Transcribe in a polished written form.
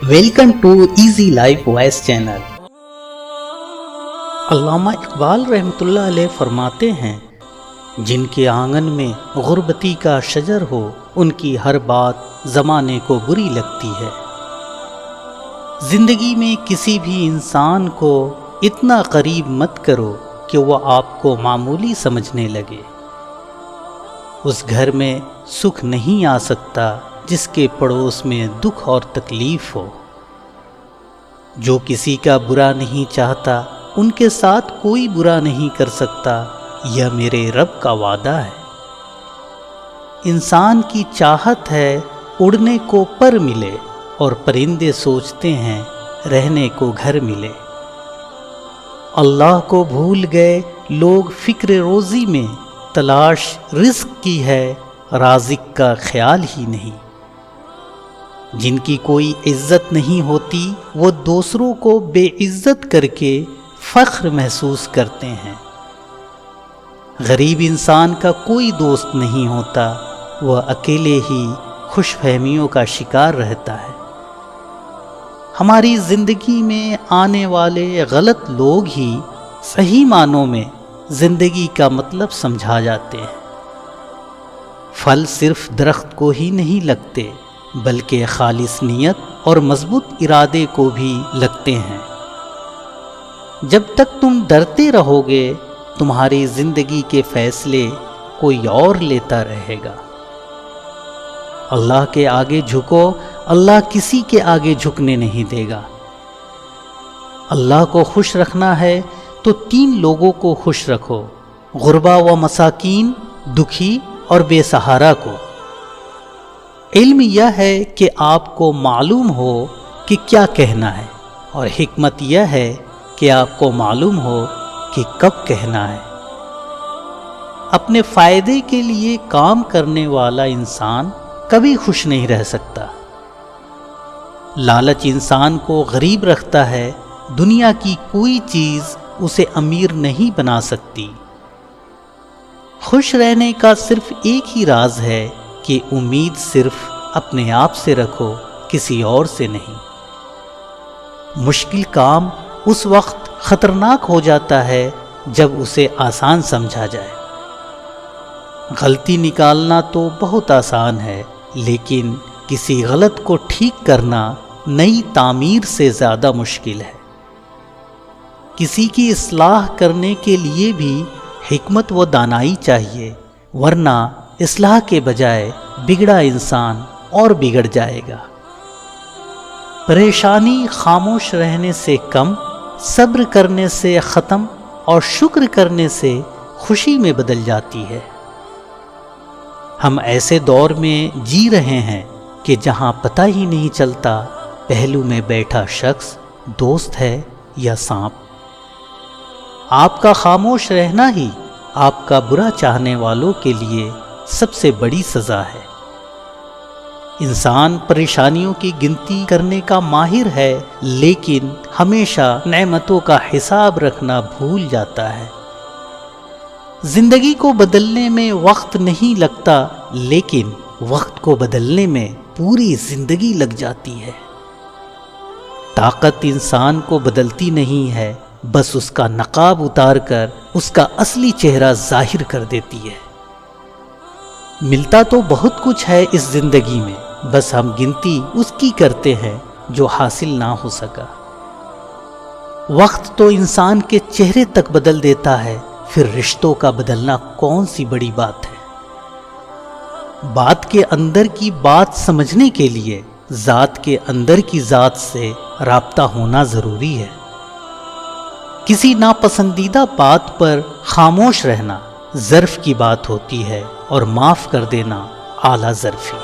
Welcome to easy life voice channel. Allama Iqbal رحمۃ اللہ علیہ فرماتے ہیں، جن کے آنگن میں غربتی کا شجر ہو، ان کی ہر بات زمانے کو بری لگتی ہے۔ زندگی میں کسی بھی انسان کو اتنا قریب مت کرو کہ وہ آپ کو معمولی سمجھنے لگے۔ اس گھر میں سکھ نہیں آ سکتا جس کے پڑوس میں دکھ اور تکلیف ہو۔ جو کسی کا برا نہیں چاہتا، ان کے ساتھ کوئی برا نہیں کر سکتا، یہ میرے رب کا وعدہ ہے۔ انسان کی چاہت ہے اڑنے کو پر ملے، اور پرندے سوچتے ہیں رہنے کو گھر ملے۔ اللہ کو بھول گئے لوگ فکر روزی میں، تلاش رزق کی ہے رازق کا خیال ہی نہیں۔ جن کی کوئی عزت نہیں ہوتی، وہ دوسروں کو بے عزت کر کے فخر محسوس کرتے ہیں۔ غریب انسان کا کوئی دوست نہیں ہوتا، وہ اکیلے ہی خوش فہمیوں کا شکار رہتا ہے۔ ہماری زندگی میں آنے والے غلط لوگ ہی صحیح معنوں میں زندگی کا مطلب سمجھا جاتے ہیں۔ پھل صرف درخت کو ہی نہیں لگتے، بلکہ خالص نیت اور مضبوط ارادے کو بھی لگتے ہیں۔ جب تک تم ڈرتے رہو گے، تمہاری زندگی کے فیصلے کوئی اور لیتا رہے گا۔ اللہ کے آگے جھکو، اللہ کسی کے آگے جھکنے نہیں دے گا۔ اللہ کو خوش رکھنا ہے تو 3 لوگوں کو خوش رکھو: غربا و مساکین، دکھی اور بے سہارا کو۔ علم یہ ہے کہ آپ کو معلوم ہو کہ کیا کہنا ہے، اور حکمت یہ ہے کہ آپ کو معلوم ہو کہ کب کہنا ہے۔ اپنے فائدے کے لیے کام کرنے والا انسان کبھی خوش نہیں رہ سکتا۔ لالچ انسان کو غریب رکھتا ہے، دنیا کی کوئی چیز اسے امیر نہیں بنا سکتی۔ خوش رہنے کا صرف ایک ہی راز ہے کہ امید صرف اپنے آپ سے رکھو، کسی اور سے نہیں۔ مشکل کام اس وقت خطرناک ہو جاتا ہے جب اسے آسان سمجھا جائے۔ غلطی نکالنا تو بہت آسان ہے، لیکن کسی غلط کو ٹھیک کرنا نئی تعمیر سے زیادہ مشکل ہے۔ کسی کی اصلاح کرنے کے لیے بھی حکمت و دانائی چاہیے، ورنہ اصلاح کے بجائے بگڑا انسان اور بگڑ جائے گا۔ پریشانی خاموش رہنے سے کم، صبر کرنے سے ختم، اور شکر کرنے سے خوشی میں بدل جاتی ہے۔ ہم ایسے دور میں جی رہے ہیں کہ جہاں پتہ ہی نہیں چلتا پہلو میں بیٹھا شخص دوست ہے یا سانپ۔ آپ کا خاموش رہنا ہی آپ کا برا چاہنے والوں کے لیے سب سے بڑی سزا ہے۔ انسان پریشانیوں کی گنتی کرنے کا ماہر ہے، لیکن ہمیشہ نعمتوں کا حساب رکھنا بھول جاتا ہے۔ زندگی کو بدلنے میں وقت نہیں لگتا، لیکن وقت کو بدلنے میں پوری زندگی لگ جاتی ہے۔ طاقت انسان کو بدلتی نہیں ہے، بس اس کا نقاب اتار کر اس کا اصلی چہرہ ظاہر کر دیتی ہے۔ ملتا تو بہت کچھ ہے اس زندگی میں، بس ہم گنتی اس کی کرتے ہیں جو حاصل نہ ہو سکا۔ وقت تو انسان کے چہرے تک بدل دیتا ہے، پھر رشتوں کا بدلنا کون سی بڑی بات ہے۔ بات کے اندر کی بات سمجھنے کے لیے ذات کے اندر کی ذات سے رابطہ ہونا ضروری ہے۔ کسی ناپسندیدہ بات پر خاموش رہنا ظرف کی بات ہوتی ہے، اور معاف کر دینا اعلیٰ ظرفی۔